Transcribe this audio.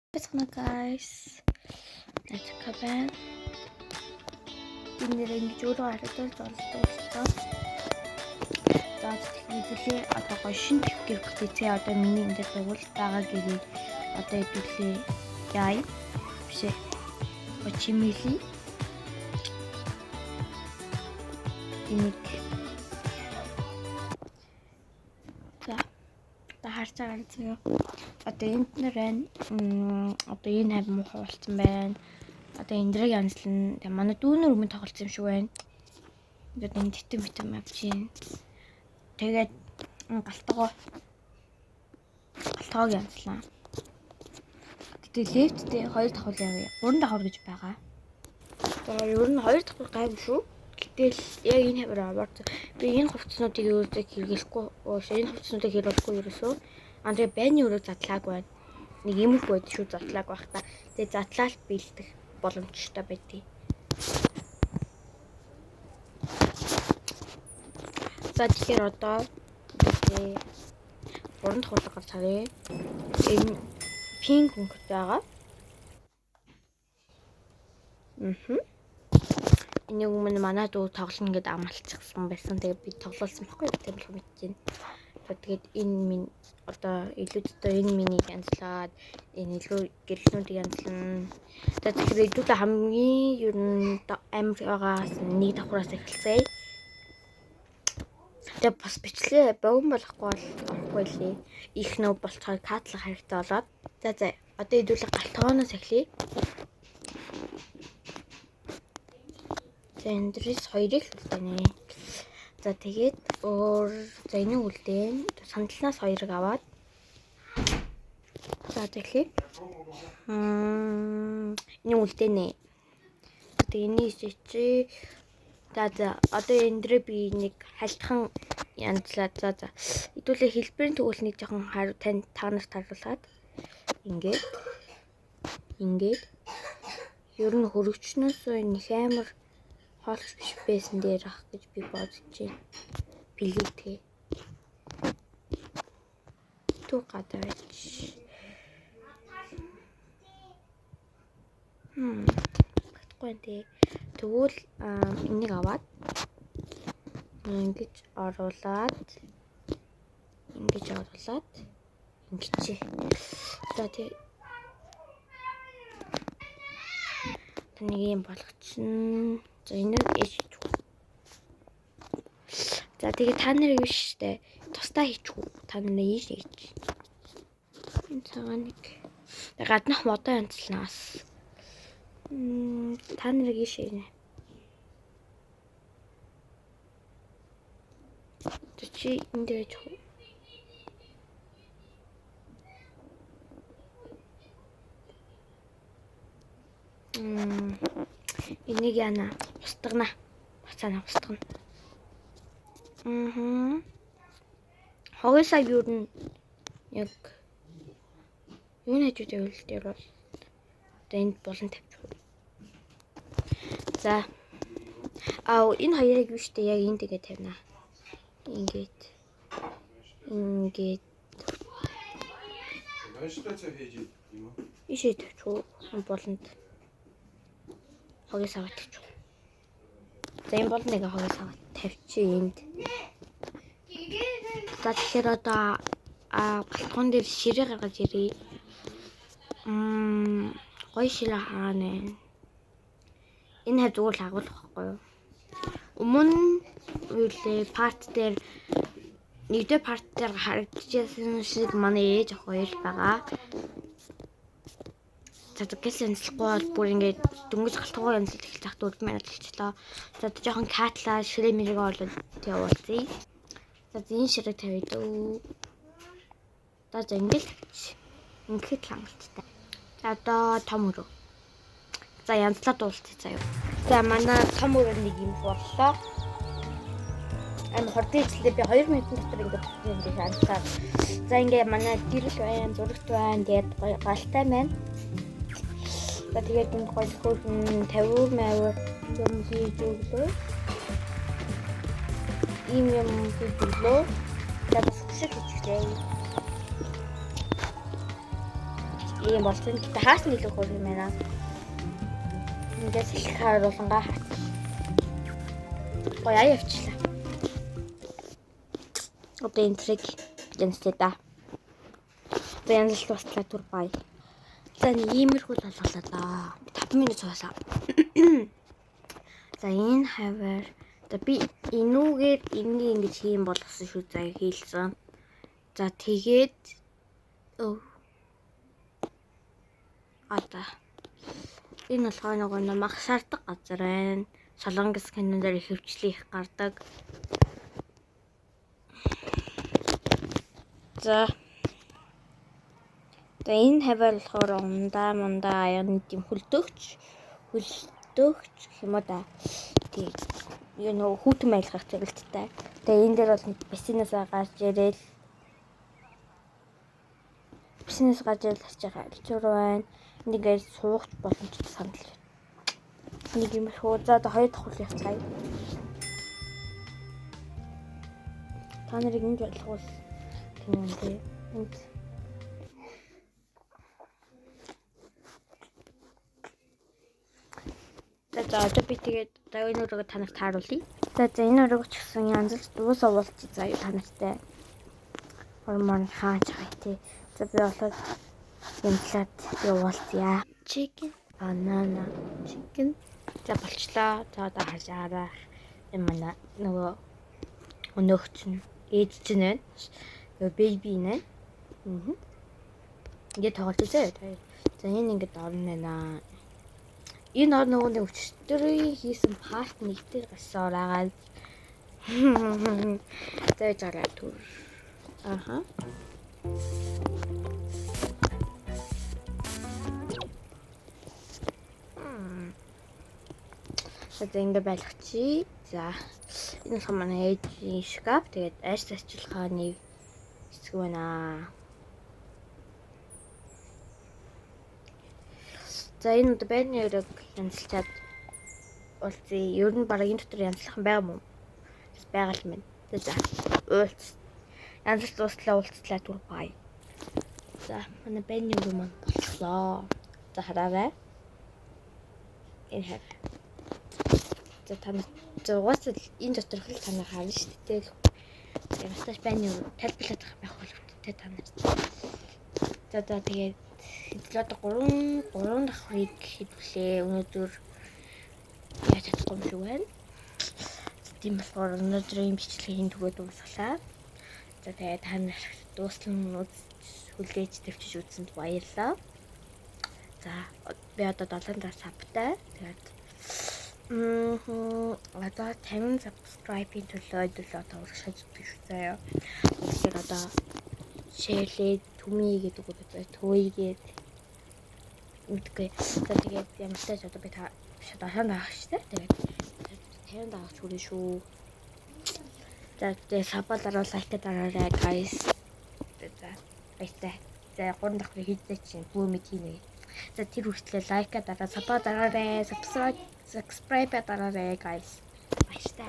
Бацхан guys. Начка байна. Энэ ингэж өөрөө харагдаж болдог. За хэдүүлээ одоо гоё шин гэр бүтээцээ одоо миний энэ дээр байгуул байгаа гэрийг одоо хэдүүлээ яа бишээ очимили энийг за харж байгаа зү одоо энд нэр байна одоо энэ хайр муу хуулсан байна одоо эндрэг янзлан манай дүүнэр өмнө тоглолцсон юм шиг байна одоо энэ титэм битэм авчин тэгээд галтгоо янзлаа тэгээд лефттэй 2 давхар явъя 3 давхар гэж байгаа одоо ер нь 2 давхар гайв шүү гэтэл яг энэ хавар аваад би энэ хувцснуудыг өөрөөсөө хэрэглэхгүй энэ хувцснуудыг хэрэглэхгүй ерөөсөө тэгээ байны өрөө задлаагүй байна нэг юм их байд шүү задлааг байх та тэгээ задлалт бэлдэх боломжтой байдгийг за тэгэхээр одоо тэгээ 3 дахь удаагаар царай энэ пинк өнгөтэй байгаа энэ өмнө манай дүү тоглоно гэдээ амлалцсан байсан тэгээ би тоглуулсан байхгүй тийм болох мэдэж байна тэгээд энэ минь одоо илүүдтэй энэ минийг янзлаад энэ илүү гэрлнүүдийг янзлан тэгэхээр илүүдээ хамгийн ер нь амиргаас нэг давхраас эхэлцгээе тэгээ бас бичлээ богино болохгүй лээ их нөө болцохоор катлах хэрэгтэй болоод за одоо илүүдээ галтгооноос эхлэе за эндрис хоёрыг үлдээнэ за тэгээд за энийг үлдээн сандалнаас 2-ыг аваад за тэгэхээр энийг үлдээнэ тэгээд энийг чи за одоо эндрээ би нэг хальтхан янзлаад за хэдүүлээ хэлбэрийн тэгвэл нэг жоохон хариу тань та нарт харуулад ингээд ер нь хөрөгчнөөс нэг амар хоолч биш байсан дээр ах гэж би бодож байна. Билетээ. Ту гадаач. Багтгүй дээ. Тэгвэл энийг аваад ингэж оруулаад ингэж за тий нэг юм болгочихно. За энэ ээжгүй. За тэгээ та нарыг биш штэ. Тусдаа хийчихв. Та нарыг ийш хийж. Энэ цагаан нэг гаднах модоо янзлнаас. Та нарыг ийш хийнэ. Чи энэ дээр хийчихв. Энийг яана устгана. Бацаана устгана. Хогсаа юу н яг юу нэж үтэй үйл дээр бол одоо энд болон тавьчих. За энэ хоёрыг биш үү яг энд тэгээ тавина. Ингээд Что-то хийж юм уу? Ишээ тавьчих болонд хогс аваад тавьчих. За энэ бол нэг хогс аваад тавьчих энд. За тэгэхээр одоо галтгоон дээр ширээ гаргаж ирээ. Гоё ширээ хаана. Энэ хав зүгээр л агуулах байхгүй юу? Өмнө үлээ парт дээр нэгдүгээр парт дээр харагдчихсан шиг манай ээж ах хоёр байгаа. За тэгээс янзлахгүй бол бүр ингээд дөнгөж галтгоо янзлж эхэлж тахт 4 минут болчихлоо. За жоохон катла ширээ мэрэг оолоод явуулъя. За энэ ширээ тавья дөө. За ингээд тавьчих. Ингээд хангалттай. За одоо том өрөө. За янзлаад уулзъя заяа. За манай том өрөө нэг юм боллоо. Хортичлээ би 2 минут дотор ингээд янзлаад. За ингээд манай гэрэл байна, зурагт байна, тэгээд галтай байна. За тэгээд энэ гоё хөрхөн 50 маяг юм хийж өглөө. Ийм юм хийж өглөө. За бас хөшиг хийчихлээ. ийм болсон. Гэтэ хаасан илүү хөр юм байна. Ингээс их харуулнгаа хаач. Гоё явчлаа. Одоо энэ трик гэнстэй да. За янзлт бастлаа түр бай. За нэг иймэрхүү толголоо да. 5 минут цаасаа. За энэ хавар. За би энүүгээр энийг ингэж хийм болгосон шүү заа хийлсэн. За тэгээд ата. Энэ болгоо нөгөө мах шаарддаг газар байна. Солонгос кинон дээр хөвчлээ их гардаг. За энэ хавар болохоор мундаа аяны тийм хөлдөгч гэх юм уу да. Тэгээд юу нөгөө хүүтэн байлгах зэрэгтэй. Тэгээд энэ дээр бол бисинээс гарч ирээл харж байгаа хэцүү байна. Эндээс суугч боломжтой санал байна. Нэг юм хөө за одоо хоёр дахь хөл явцгаая. Та нарыг энд байлгуул тийм үү те. Энд за одоо би тэгээд энэ өрөөгөө танарт харуулъя. За энэ өрөөгөө ч гэсэн янзлж дуус уулзъя заа та нартай. Хормон хаач хай те. За би болоод янзлаад явуулъя. Chicken, banana, chicken. За болчлаа. За одоо хажаараа энэ манай нөгөө өнөөгч нь ээж чинь байна. Нөгөө baby нэ. Ингээд тоглож үзээ. За энэ ингээд орно байна. Энэ нөгөө нэг өчтөрийн хийсэн парт нэг дээр гасаар агаад. За жараа түр. Аха. За ингэ байлгачих. За энэ бол манай ээжийн шкаф. Тэгээд айс зарчилгааны хэсэг байна. За энэ одоо байрны өрөөг янзлчаад уулзъя. Ер нь бараг энэ дотор янзлах байгаа юм уу? Байгаа л мэн. За уулз. Янзлт ууслаа уулзлаа түр бай. За манай байрны өрөө маань болчлоо. За хараарай. Энэ за танай зугаас энэ дотор хэл танай харна шүү дээ. Ямасташ байрны өрөө тайлбарлаад байх боломжтой танай. За тэгээд хэдлээд 3 давхрыг хэдвлээ. Өнөөдөр яаж чадахгүй юм шиг байна. Тийм болохоор өнөөдрийн бичлэгийн түгээ дуусгалаа. За тэгээд та нар дууслан хүлээж төвчж үзсэнд баярлалаа. За би одоо 7 сабтай. Тэгээд одоо 50 subscribe-ийн төлөө одоо урагшаа зүтгэж шүү заяа. Тэгэхээр одоо шеэрлээ түмий гэдэг үг төвийгээд үтгэ. Тэгээд ямартай ч одоо би та шатаан даах штэ. Тэгээд 50 даах хүрэн шүү. За тэгээд сабал даруул лайк дараарай guys. За баярлалаа. За 3 давхрыг хийдэй чинь бүү мэд хийнэ. За тэр хүртэл лайк дараа сабал дараарай, subscribe дараарай guys. Баярлалаа.